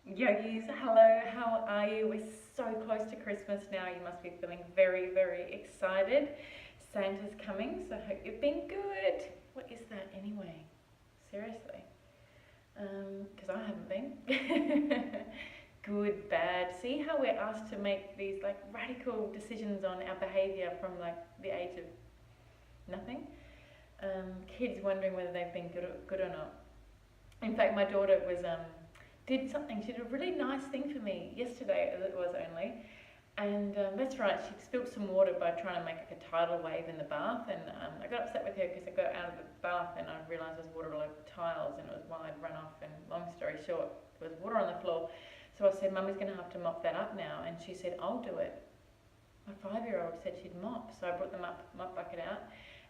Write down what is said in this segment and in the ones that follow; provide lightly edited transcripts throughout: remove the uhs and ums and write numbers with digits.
Yogis, hello, how are you? We're so close to Christmas now. You must be feeling very, very excited. Santa's coming, so I hope you've been good. What is that anyway? Seriously. Because I haven't been. Good, bad. See how we're asked to make these like radical decisions on our behaviour from like the age of nothing? Kids wondering whether they've been good or not. In fact, my daughter did something. She did a really nice thing for me yesterday, as it was only. And that's right, she spilled some water by trying to make like a tidal wave in the bath. And I got upset with her because I got out of the bath and I realised there was water all over the tiles and it was while I'd run off. And long story short, there was water on the floor. So I said, Mummy's going to have to mop that up now. And she said, I'll do it. My 5-year-old said she'd mop. So I brought the mop bucket out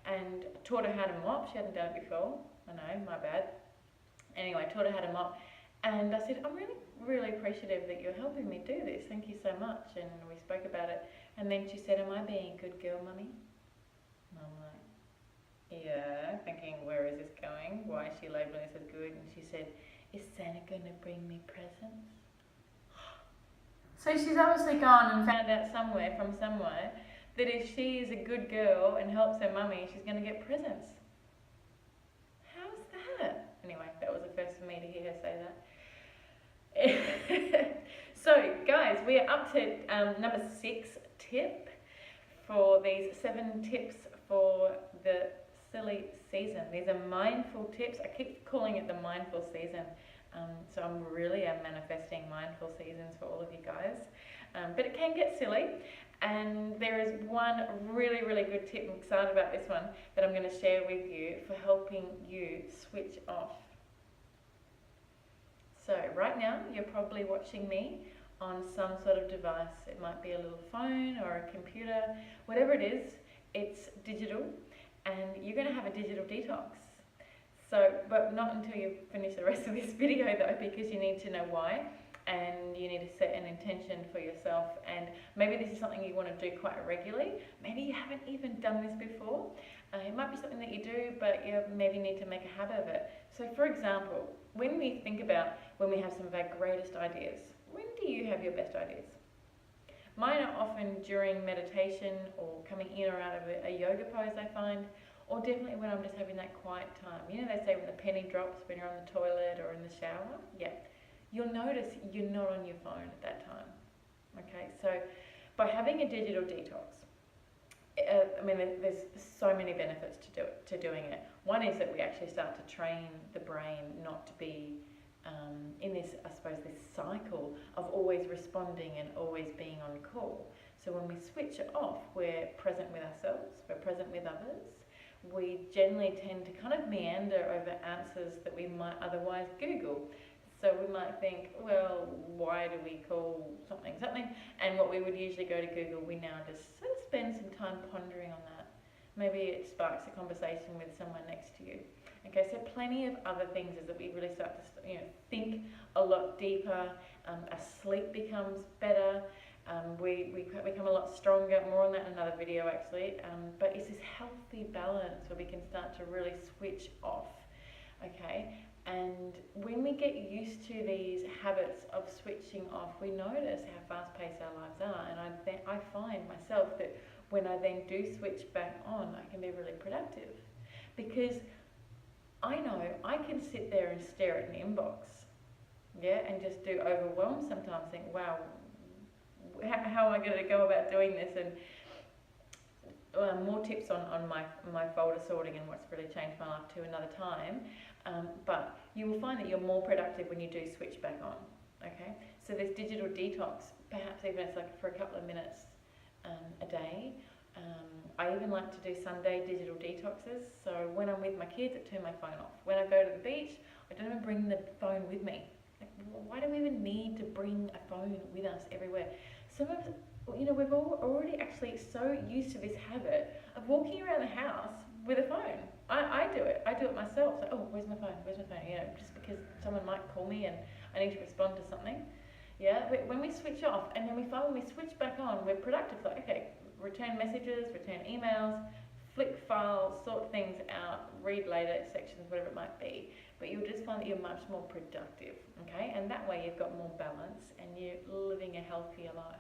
and taught her how to mop. She hadn't done it before. I know, my bad. Anyway, I taught her how to mop. And I said, I'm really, really appreciative that you're helping me do this. Thank you so much. And we spoke about it. And then she said, am I being a good girl, Mummy? And I'm like, yeah, thinking, where is this going? Why is she labeling this as good? And she said, is Santa going to bring me presents? So she's obviously gone and found out somewhere from somewhere that if she is a good girl and helps her mummy, she's going to get presents. How's that? Anyway, that was the first for me to hear her say that. So, guys, we are up to number 6 tip for these 7 tips for the silly season. These are mindful tips. I keep calling it the mindful season. So I'm really manifesting mindful seasons for all of you guys. But it can get silly. And there is one really, really good tip. I'm excited about this one that I'm going to share with you for helping you switch off. So right now you're probably watching me on some sort of device. It might be a little phone or a computer, whatever it is, it's digital, and you're going to have a digital detox. So, but not until you finish the rest of this video though, because you need to know why, and you need to set an intention for yourself. And maybe this is something you want to do quite regularly. Maybe you haven't even done this before. It might be something that you do, but you maybe need to make a habit of it. So for example, when we think about when we have some of our greatest ideas, when do you have your best ideas? Mine are often during meditation or coming in or out of a yoga pose, I find, or definitely when I'm just having that quiet time. You know, they say when the penny drops when you're on the toilet or in the shower? Yeah. You'll notice you're not on your phone at that time. Okay, so by having a digital detox, I mean, there's so many benefits to doing it. One is that we actually start to train the brain not to be in this, I suppose, this cycle of always responding and always being on call. So when we switch it off, we're present with ourselves, we're present with others. We generally tend to kind of meander over answers that we might otherwise Google. So we might think, well, why do we call something something? And what we would usually go to Google, we now just sort of spend some time pondering on that. Maybe it sparks a conversation with someone next to you. Okay, so plenty of other things is that we really start to think a lot deeper. Our sleep becomes better. We become a lot stronger. More on that in another video actually. But it's this healthy balance where we can start to really switch off. Okay. And when we get used to these habits of switching off, we notice how fast-paced our lives are. And I find myself that when I then do switch back on, I can be really productive. Because I know I can sit there and stare at an inbox, yeah, and just do overwhelmed sometimes, think, wow, how am I going to go about doing this? And more tips on my folder sorting and what's really changed my life to another time. But you will find that you're more productive when you do switch back on, okay? So this digital detox, perhaps even it's like for a couple of minutes a day. I even like to do Sunday digital detoxes. So when I'm with my kids, I turn my phone off. When I go to the beach, I don't even bring the phone with me. Like, why do we even need to bring a phone with us everywhere? Some of us, we've already actually so used to this habit of walking around the house with a phone. I do it. I do it myself. So, oh, where's my phone? Where's my phone? Just because someone might call me and I need to respond to something. Yeah, but when we switch off and then we find when we switch back on, we're productive. Like, okay, return messages, return emails, flick files, sort things out, read later sections, whatever it might be. But you'll just find that you're much more productive, okay? And that way you've got more balance and you're living a healthier life,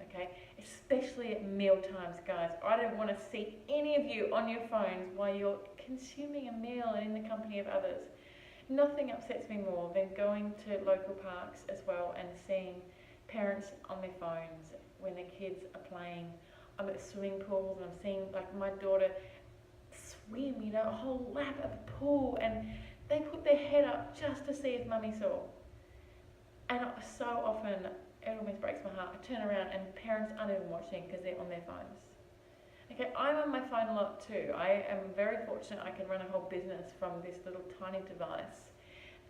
okay? Especially at meal times, guys. I don't want to see any of you on your phones while you're consuming a meal and in the company of others. Nothing upsets me more than going to local parks as well and seeing parents on their phones when their kids are playing. I'm at swimming pools and I'm seeing like my daughter swim, you know, a whole lap at the pool, and they put their head up just to see if mummy saw. And so often, it almost breaks my heart. I turn around and parents aren't even watching because they're on their phones. Okay, I'm on my phone a lot too. I am very fortunate I can run a whole business from this little tiny device,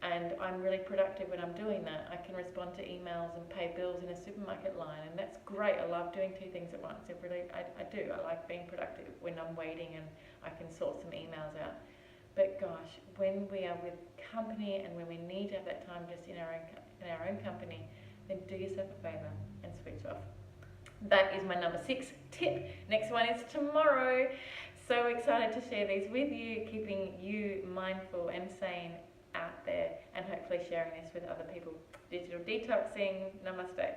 and I'm really productive when I'm doing that. I can respond to emails and pay bills in a supermarket line, and that's great. I love doing two things at once. I do. I like being productive when I'm waiting and I can sort some emails out. But gosh, when we are with company and when we need to have that time just in our own company, then do yourself a favour and switch off. That is my number 6 tip. Next one is tomorrow. So excited to share these with you, keeping you mindful and sane out there, and hopefully sharing this with other people. Digital detoxing. Namaste.